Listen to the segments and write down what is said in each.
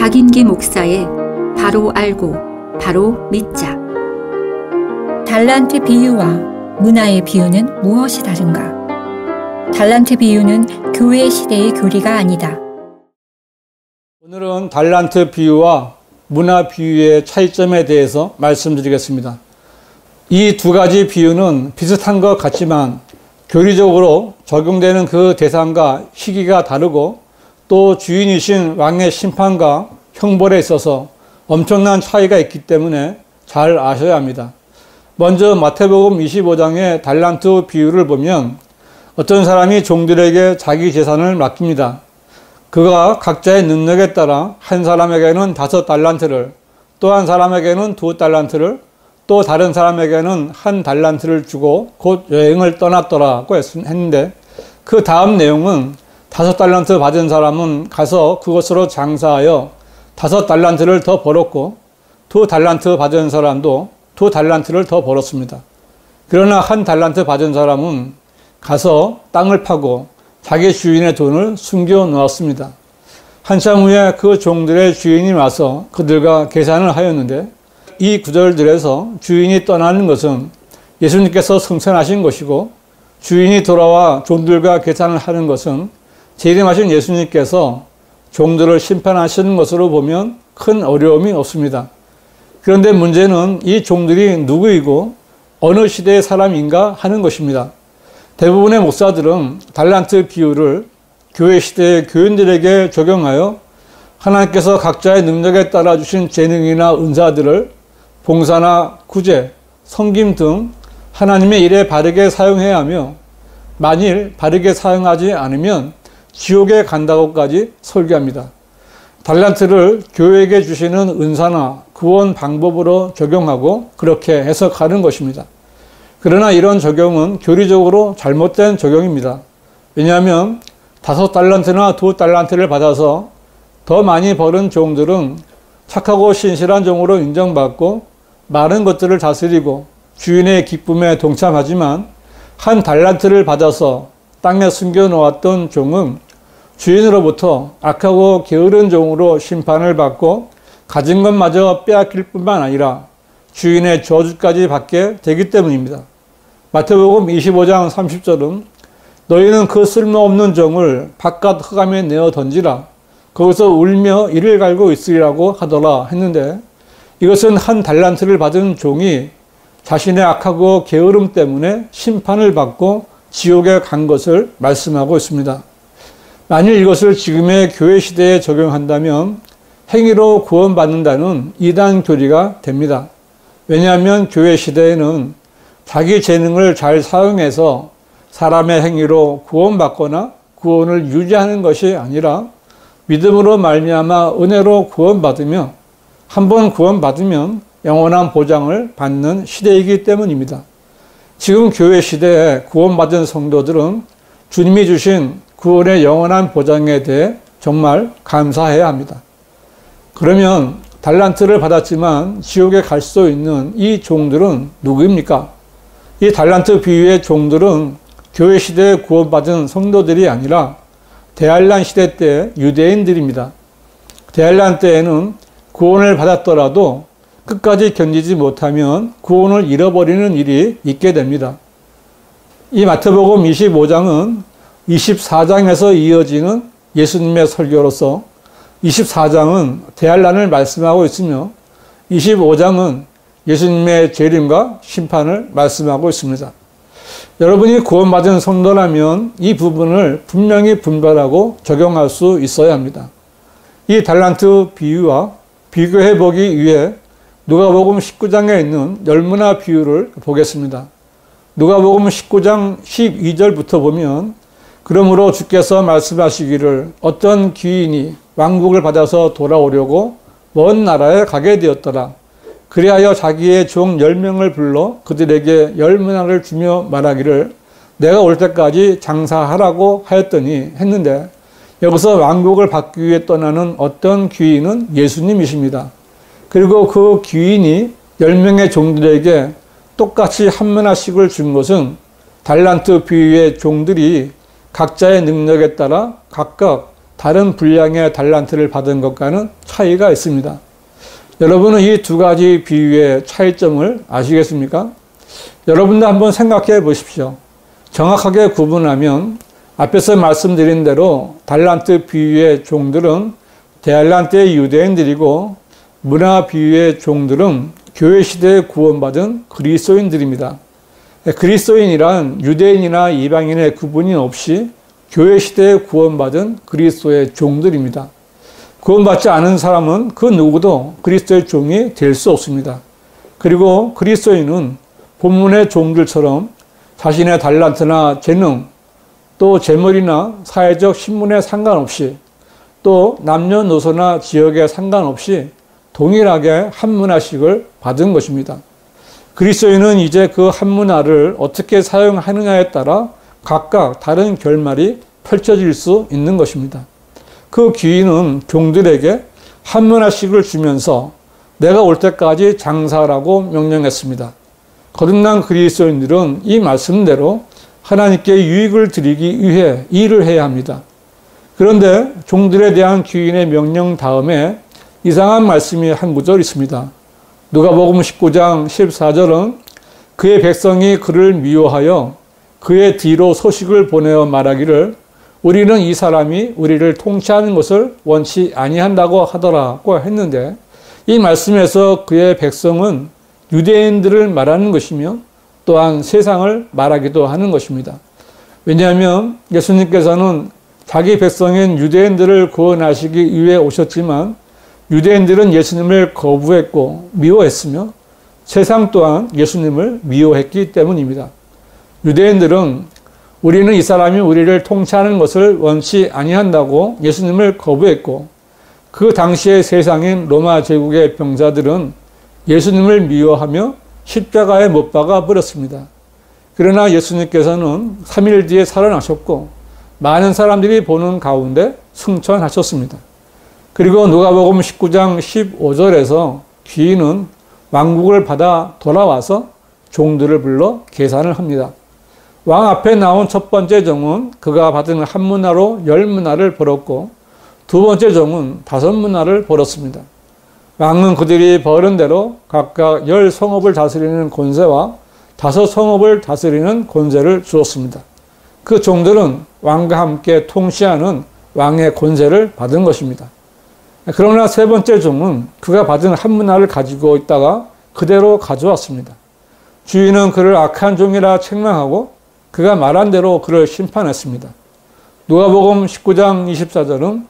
박인기 목사의 바로 알고 바로 믿자. 달란트 비유와 문화의 비유는 무엇이 다른가? 달란트 비유는 교회 시대의 교리가 아니다. 오늘은 달란트 비유와 문화 비유의 차이점에 대해서 말씀드리겠습니다. 이 두 가지 비유는 비슷한 것 같지만 교리적으로 적용되는 그 대상과 시기가 다르고 또 주인이신 왕의 심판과 형벌에 있어서 엄청난 차이가 있기 때문에 잘 아셔야 합니다. 먼저 마태복음 25장의 달란트 비유를 보면 어떤 사람이 종들에게 자기 재산을 맡깁니다. 그가 각자의 능력에 따라 한 사람에게는 5달란트를, 또 한 사람에게는 2달란트를, 또 다른 사람에게는 1달란트를 주고 곧 여행을 떠났더라고 했는데, 그 다음 내용은 5달란트 받은 사람은 가서 그것으로 장사하여 5달란트를 더 벌었고, 2달란트 받은 사람도 2달란트를 더 벌었습니다. 그러나 1달란트 받은 사람은 가서 땅을 파고 자기 주인의 돈을 숨겨 놓았습니다. 한참 후에 그 종들의 주인이 와서 그들과 계산을 하였는데, 이 구절들에서 주인이 떠나는 것은 예수님께서 승천하신 것이고, 주인이 돌아와 종들과 계산을 하는 것은 재림하신 예수님께서 종들을 심판하시는 것으로 보면 큰 어려움이 없습니다. 그런데 문제는 이 종들이 누구이고 어느 시대의 사람인가 하는 것입니다. 대부분의 목사들은 달란트 비유를 교회 시대의 교인들에게 적용하여 하나님께서 각자의 능력에 따라 주신 재능이나 은사들을 봉사나 구제, 섬김 등 하나님의 일에 바르게 사용해야 하며, 만일 바르게 사용하지 않으면 지옥에 간다고까지 설교합니다. 달란트를 교회에게 주시는 은사나 구원 방법으로 적용하고 그렇게 해석하는 것입니다. 그러나 이런 적용은 교리적으로 잘못된 적용입니다. 왜냐하면 5달란트나 2달란트를 받아서 더 많이 벌은 종들은 착하고 신실한 종으로 인정받고 많은 것들을 다스리고 주인의 기쁨에 동참하지만, 1달란트를 받아서 땅에 숨겨놓았던 종은 주인으로부터 악하고 게으른 종으로 심판을 받고 가진 것마저 빼앗길 뿐만 아니라 주인의 저주까지 받게 되기 때문입니다. 마태복음 25장 30절은 너희는 그 쓸모없는 종을 바깥 흑암에 내어 던지라. 거기서 울며 이를 갈고 있으리라고 하더라 했는데, 이것은 1달란트를 받은 종이 자신의 악하고 게으름 때문에 심판을 받고 지옥에 간 것을 말씀하고 있습니다. 만일 이것을 지금의 교회 시대에 적용한다면 행위로 구원받는다는 이단 교리가 됩니다. 왜냐하면 교회 시대에는 자기 재능을 잘 사용해서 사람의 행위로 구원받거나 구원을 유지하는 것이 아니라 믿음으로 말미암아 은혜로 구원받으며 한번 구원받으면 영원한 보장을 받는 시대이기 때문입니다. 지금 교회 시대에 구원받은 성도들은 주님이 주신 구원의 영원한 보장에 대해 정말 감사해야 합니다. 그러면 달란트를 받았지만 지옥에 갈 수 있는 이 종들은 누구입니까? 이 달란트 비유의 종들은 교회 시대에 구원받은 성도들이 아니라 대환란 시대 때 유대인들입니다. 대환란 때에는 구원을 받았더라도 끝까지 견디지 못하면 구원을 잃어버리는 일이 있게 됩니다. 이 마태복음 25장은 24장에서 이어지는 예수님의 설교로서 24장은 대환란을 말씀하고 있으며 25장은 예수님의 재림과 심판을 말씀하고 있습니다. 여러분이 구원받은 성도라면 이 부분을 분명히 분별하고 적용할 수 있어야 합니다. 이 달란트 비유와 비교해 보기 위해 누가복음 19장에 있는 열문화 비유를 보겠습니다. 누가복음 19장 12절부터 보면, 그러므로 주께서 말씀하시기를 어떤 귀인이 왕국을 받아서 돌아오려고 먼 나라에 가게 되었더라. 그리하여 자기의 종 10명을 불러 그들에게 10문화를 주며 말하기를 내가 올 때까지 장사하라고 하였더니 했는데, 여기서 왕국을 받기 위해 떠나는 어떤 귀인은 예수님이십니다. 그리고 그 귀인이 10명의 종들에게 똑같이 1문화씩을 준 것은 달란트 비유의 종들이 각자의 능력에 따라 각각 다른 분량의 달란트를 받은 것과는 차이가 있습니다. 여러분은 이 두 가지 비유의 차이점을 아시겠습니까? 여러분도 한번 생각해 보십시오. 정확하게 구분하면 앞에서 말씀드린 대로 달란트 비유의 종들은 대달란트의 유대인들이고 문화 비유의 종들은 교회 시대에 구원받은 그리스도인들입니다. 그리스도인이란 유대인이나 이방인의 구분이 없이 교회 시대에 구원받은 그리스도의 종들입니다. 구원받지 않은 사람은 그 누구도 그리스도의 종이 될 수 없습니다. 그리고 그리스도인은 본문의 종들처럼 자신의 달란트나 재능, 또 재물이나 사회적 신분에 상관없이 또 남녀노소나 지역에 상관없이 동일하게 한 문화씩을 받은 것입니다. 그리스도인은 이제 그 한 문화를 어떻게 사용하느냐에 따라 각각 다른 결말이 펼쳐질 수 있는 것입니다. 그 귀인은 종들에게 한 문화씩을 주면서 내가 올 때까지 장사하라고 명령했습니다. 거듭난 그리스도인들은 이 말씀대로 하나님께 유익을 드리기 위해 일을 해야 합니다. 그런데 종들에 대한 귀인의 명령 다음에 이상한 말씀이 한 구절 있습니다. 누가복음 19장 14절은 그의 백성이 그를 미워하여 그의 뒤로 소식을 보내어 말하기를 우리는 이 사람이 우리를 통치하는 것을 원치 아니한다고 하더라고 했는데 이 말씀에서 그의 백성은 유대인들을 말하는 것이며 또한 세상을 말하기도 하는 것입니다. 왜냐하면 예수님께서는 자기 백성인 유대인들을 구원하시기 위해 오셨지만 유대인들은 예수님을 거부했고 미워했으며 세상 또한 예수님을 미워했기 때문입니다. 유대인들은 우리는 이 사람이 우리를 통치하는 것을 원치 아니한다고 예수님을 거부했고 그 당시의 세상인 로마 제국의 병사들은 예수님을 미워하며 십자가에 못 박아 버렸습니다. 그러나 예수님께서는 3일 뒤에 살아나셨고 많은 사람들이 보는 가운데 승천하셨습니다. 그리고 누가복음 19장 15절에서 귀인은 왕국을 받아 돌아와서 종들을 불러 계산을 합니다. 왕 앞에 나온 첫 번째 종은 그가 받은 한 문화로 10문화를 벌었고 두 번째 종은 5문화를 벌었습니다. 왕은 그들이 벌은 대로 각각 10성읍을 다스리는 권세와 5성읍을 다스리는 권세를 주었습니다. 그 종들은 왕과 함께 통치하는 왕의 권세를 받은 것입니다. 그러나 세 번째 종은 그가 받은 한 문화를 가지고 있다가 그대로 가져왔습니다. 주인은 그를 악한 종이라 책망하고 그가 말한 대로 그를 심판했습니다. 누가복음 19장 24절은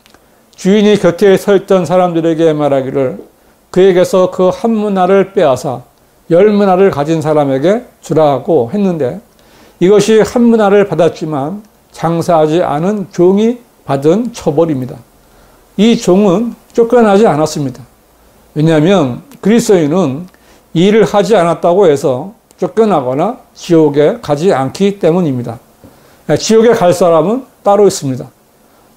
주인이 곁에 서 있던 사람들에게 말하기를 그에게서 그 한 문화를 빼앗아 10문화를 가진 사람에게 주라고 했는데 이것이 한 문화를 받았지만 장사하지 않은 종이 받은 처벌입니다. 이 종은 쫓겨나지 않았습니다. 왜냐하면 그리스도인은 일을 하지 않았다고 해서 쫓겨나거나 지옥에 가지 않기 때문입니다. 지옥에 갈 사람은 따로 있습니다.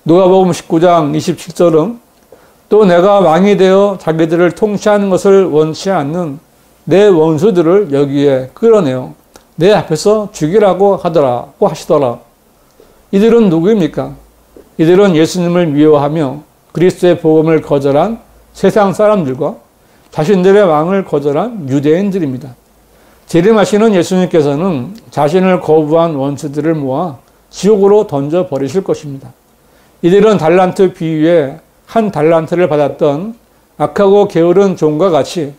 누가복음 19장 27절은 또 내가 왕이 되어 자기들을 통치하는 것을 원치 않는 내 원수들을 여기에 끌어내어 내 앞에서 죽이라고 하시더라. 이들은 누구입니까? 이들은 예수님을 미워하며 그리스도의 복음을 거절한 세상 사람들과 자신들의 왕을 거절한 유대인들입니다. 재림하시는 예수님께서는 자신을 거부한 원수들을 모아 지옥으로 던져버리실 것입니다. 이들은 달란트 비유에 한 달란트를 받았던 악하고 게으른 종과 같이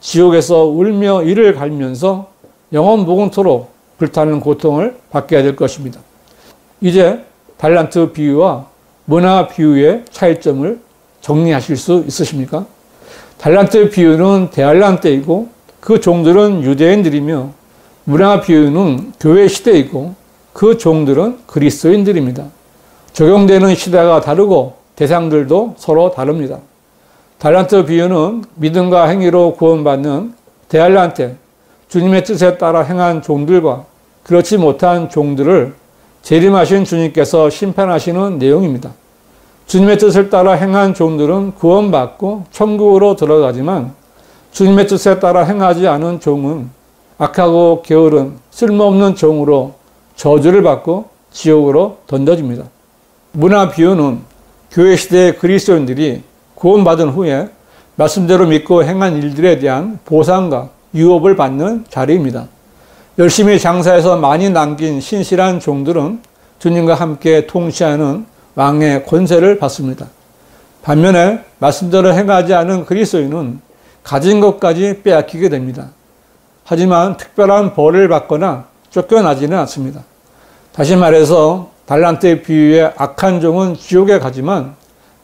지옥에서 울며 이를 갈면서 영원 무궁토록 불타는 고통을 받게 될 것입니다. 이제 달란트 비유와 문화 비유의 차이점을 정리하실 수 있으십니까? 달란트 비유는 대달란트이고 그 종들은 유대인들이며 문화 비유는 교회 시대이고 그 종들은 그리스도인들입니다. 적용되는 시대가 다르고 대상들도 서로 다릅니다. 달란트 비유는 믿음과 행위로 구원받는 대달란트, 주님의 뜻에 따라 행한 종들과 그렇지 못한 종들을 재림하신 주님께서 심판하시는 내용입니다. 주님의 뜻을 따라 행한 종들은 구원받고 천국으로 들어가지만 주님의 뜻에 따라 행하지 않은 종은 악하고 게으른 쓸모없는 종으로 저주를 받고 지옥으로 던져집니다. 문화 비유는 교회 시대의 그리스도인들이 구원받은 후에 말씀대로 믿고 행한 일들에 대한 보상과 유업을 받는 자리입니다. 열심히 장사해서 많이 남긴 신실한 종들은 주님과 함께 통치하는 왕의 권세를 받습니다. 반면에 말씀대로 행하지 않은 그리스도인은 가진 것까지 빼앗기게 됩니다. 하지만 특별한 벌을 받거나 쫓겨나지는 않습니다. 다시 말해서 달란트 비유의 악한 종은 지옥에 가지만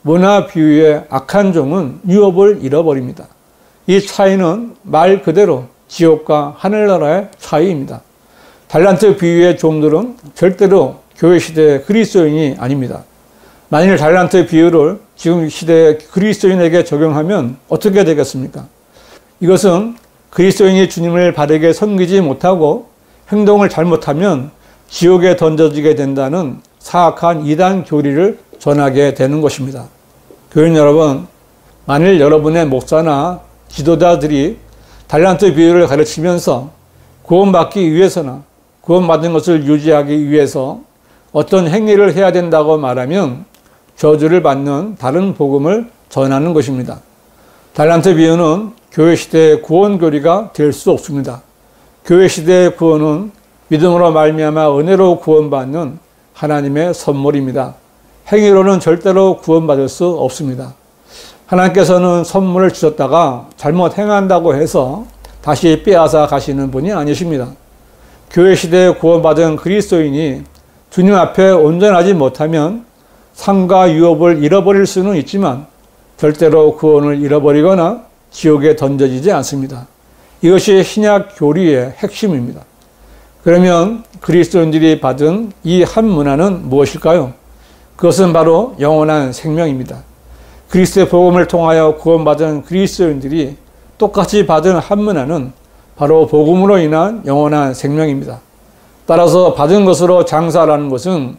문화 비유의 악한 종은 유업을 잃어버립니다. 이 차이는 말 그대로 지옥과 하늘나라의 차이입니다. 달란트 비유의 종들은 절대로 교회 시대의 그리스도인이 아닙니다. 만일 달란트 비유를 지금 시대의 그리스도인에게 적용하면 어떻게 되겠습니까? 이것은 그리스도인이 주님을 바르게 섬기지 못하고 행동을 잘못하면 지옥에 던져지게 된다는 사악한 이단 교리를 전하게 되는 것입니다. 교인 여러분, 만일 여러분의 목사나 지도자들이 달란트 비유를 가르치면서 구원받기 위해서나 구원받은 것을 유지하기 위해서 어떤 행위를 해야 된다고 말하면 저주를 받는 다른 복음을 전하는 것입니다. 달란트 비유는 교회 시대의 구원 교리가 될 수 없습니다. 교회 시대의 구원은 믿음으로 말미암아 은혜로 구원받는 하나님의 선물입니다. 행위로는 절대로 구원받을 수 없습니다. 하나님께서는 선물을 주셨다가 잘못 행한다고 해서 다시 빼앗아 가시는 분이 아니십니다. 교회 시대에 구원받은 그리스도인이 주님 앞에 온전하지 못하면 상과 유업을 잃어버릴 수는 있지만 절대로 구원을 잃어버리거나 지옥에 던져지지 않습니다. 이것이 신약 교리의 핵심입니다. 그러면 그리스도인들이 받은 이 한 문화는 무엇일까요? 그것은 바로 영원한 생명입니다. 그리스도의 복음을 통하여 구원받은 그리스도인들이 똑같이 받은 한 문화는 바로 복음으로 인한 영원한 생명입니다. 따라서 받은 것으로 장사하라는 것은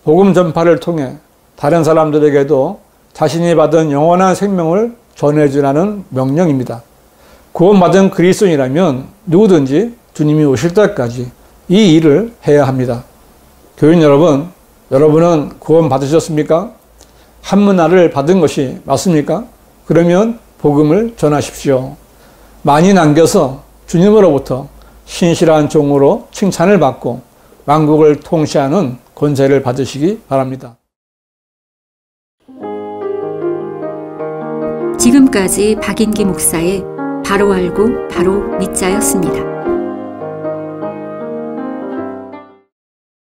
복음 전파를 통해 다른 사람들에게도 자신이 받은 영원한 생명을 전해주라는 명령입니다. 구원받은 그리스도인이라면 누구든지 주님이 오실 때까지 이 일을 해야 합니다. 교인 여러분, 여러분은 구원 받으셨습니까? 한 문화를 받은 것이 맞습니까? 그러면 복음을 전하십시오. 많이 남겨서 주님으로부터 신실한 종으로 칭찬을 받고 왕국을 통치하는 권세를 받으시기 바랍니다. 지금까지 박인기 목사의 바로 알고 바로 믿자였습니다.